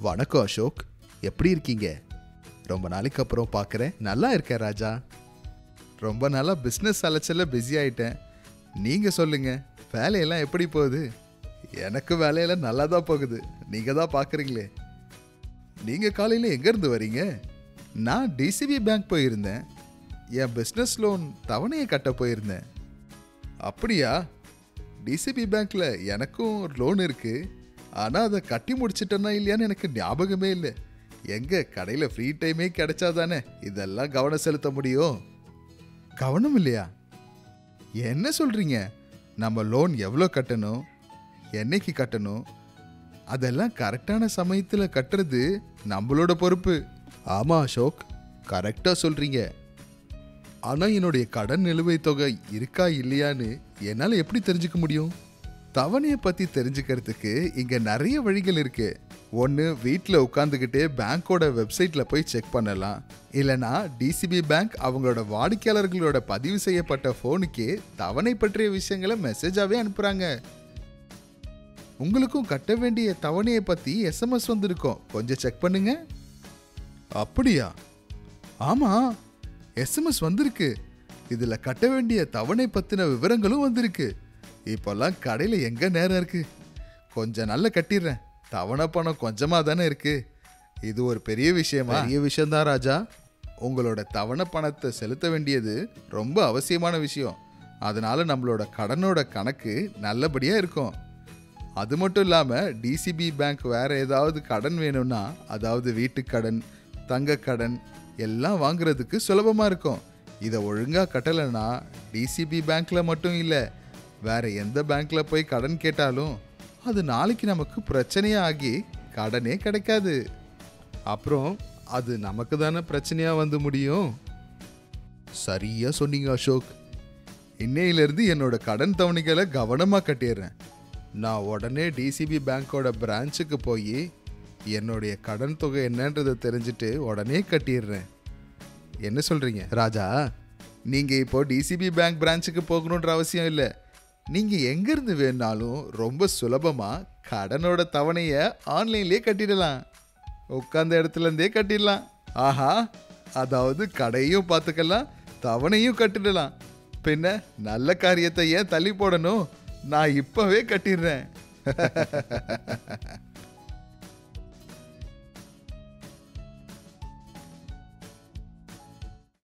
வணக்கம் அசோக், எப்படி இருக்கீங்க? ரொம்ப நாளைக்கு அப்புறம் பார்க்குறேன். நல்லா இருக்கேன் ராஜா. ரொம்ப நாளாக பிஸ்னஸ் அலைச்சல பிஸி ஆயிட்டேன். நீங்கள் சொல்லுங்க, வேலையெல்லாம் எப்படி போகுது? எனக்கு வேலையெல்லாம் நல்லா தான் போகுது. நீங்கள் தான் பார்க்குறீங்களே. நீங்கள் காலையில் எங்கேருந்து வரீங்க? நான் டிசிபி பேங்க் போயிருந்தேன். என் பிஸ்னஸ் லோன் தவணையை கட்ட போயிருந்தேன். அப்படியா? டிசிபி பேங்க்ல எனக்கும் ஒரு லோன் இருக்கு. ஆனால் அதை கட்டி முடிச்சிட்டேன்னா இல்லையான்னு எனக்கு ஞாபகமே இல்லை. எங்க கடையில் ஃப்ரீ டைமே கிடைச்சாதானே இதெல்லாம் கவனம் செலுத்த முடியும். கவனம் இல்லையா? என்ன சொல்றீங்க? நம்ம லோன் எவ்வளோ கட்டணும், என்னைக்கு கட்டணும், அதெல்லாம் கரெக்டான சமயத்தில் கட்டுறது நம்மளோட பொறுப்பு. ஆமாம் அசோக், கரெக்டாக சொல்றீங்க. ஆனால் என்னுடைய கடன் நிலுவைத் தொகை இருக்கா இல்லையான்னு என்னால் எப்படி தெரிஞ்சுக்க முடியும்? தவணையை பற்றி தெரிஞ்சுக்கிறதுக்கு இங்கே நிறைய வழிகள் இருக்கு. ஒன்று, வீட்டில் உட்காந்துக்கிட்டே பேங்க்கோட வெப்சைட்டில் போய் செக் பண்ணலாம். இல்லைனா டிசிபி பேங்க் அவங்களோட வாடிக்கையாளர்களோட பதிவு செய்யப்பட்ட ஃபோனுக்கே தவணை பற்றிய விஷயங்களை மெசேஜாகவே அனுப்புகிறாங்க. உங்களுக்கும் கட்ட வேண்டிய தவணையை பற்றி எஸ்எம்எஸ் வந்திருக்கும், கொஞ்சம் செக் பண்ணுங்க. அப்படியா? ஆமாம், எஸ்எம்எஸ் வந்திருக்கு. இதில் கட்ட வேண்டிய தவணை பற்றின விவரங்களும் வந்திருக்கு. இப்போல்லாம் கடையில் எங்கே நேரம் இருக்கு? கொஞ்சம் நல்லா கட்டிடுறேன். தவணை பணம் கொஞ்சமாக தானே இருக்கு. இது ஒரு பெரிய விஷயமா? பெரிய விஷயம்தான் ராஜா. உங்களோட தவணை பணத்தை செலுத்த வேண்டியது ரொம்ப அவசியமான விஷயம். அதனால நம்மளோட கடனோட கணக்கு நல்லபடியாக இருக்கும். அது மட்டும் இல்லாமல் டிசிபி பேங்க் வேற ஏதாவது கடன் வேணும்னா, அதாவது வீட்டுக்கடன், தங்கக்கடன் எல்லாம் வாங்குறதுக்கு சுலபமாக இருக்கும். இதை ஒழுங்காக கட்டலைன்னா டிசிபி பேங்க்ல மட்டும் இல்லை, வேற எந்த பேங்க்ல போய் கடன் கேட்டாலும் அது நாளைக்கு நமக்கு பிரச்சனையா ஆகி கடனே கிடைக்காது. அப்புறம் அது நமக்கு தானே பிரச்சனையா வந்து முடியும். சரியா சொன்னீங்க அசோக். இன்னையிலிருந்து என்னோட கடன் தவணைகளை கவனமாக கட்டிடுறேன். நான் உடனே டிசிபி பேங்கோட பிரான்ச்சுக்கு போய் என்னுடைய கடன் தொகை என்னன்றதை தெரிஞ்சுட்டு உடனே கட்டிடுறேன். என்ன சொல்றீங்க ராஜா? நீங்க இப்போ டிசிபி பேங்க் பிரான்ச்சுக்கு போகணுன்ற அவசியம் இல்லை. நீங்க எங்கிருந்து வேணாலும் ரொம்ப சுலபமா கடனோட தவணையை ஆன்லைன்லயே கட்டிடலாம். உட்கார்ந்த இடத்துல இருந்தே கட்டிடலாம். ஆஹா, அதாவது கடையும் பார்த்துக்கலாம், தவணையும் கட்டிடலாம். பின்ன நல்ல காரியத்தை ஏன் தள்ளி போடணும்? நான் இப்பவே கட்டிடுறேன்.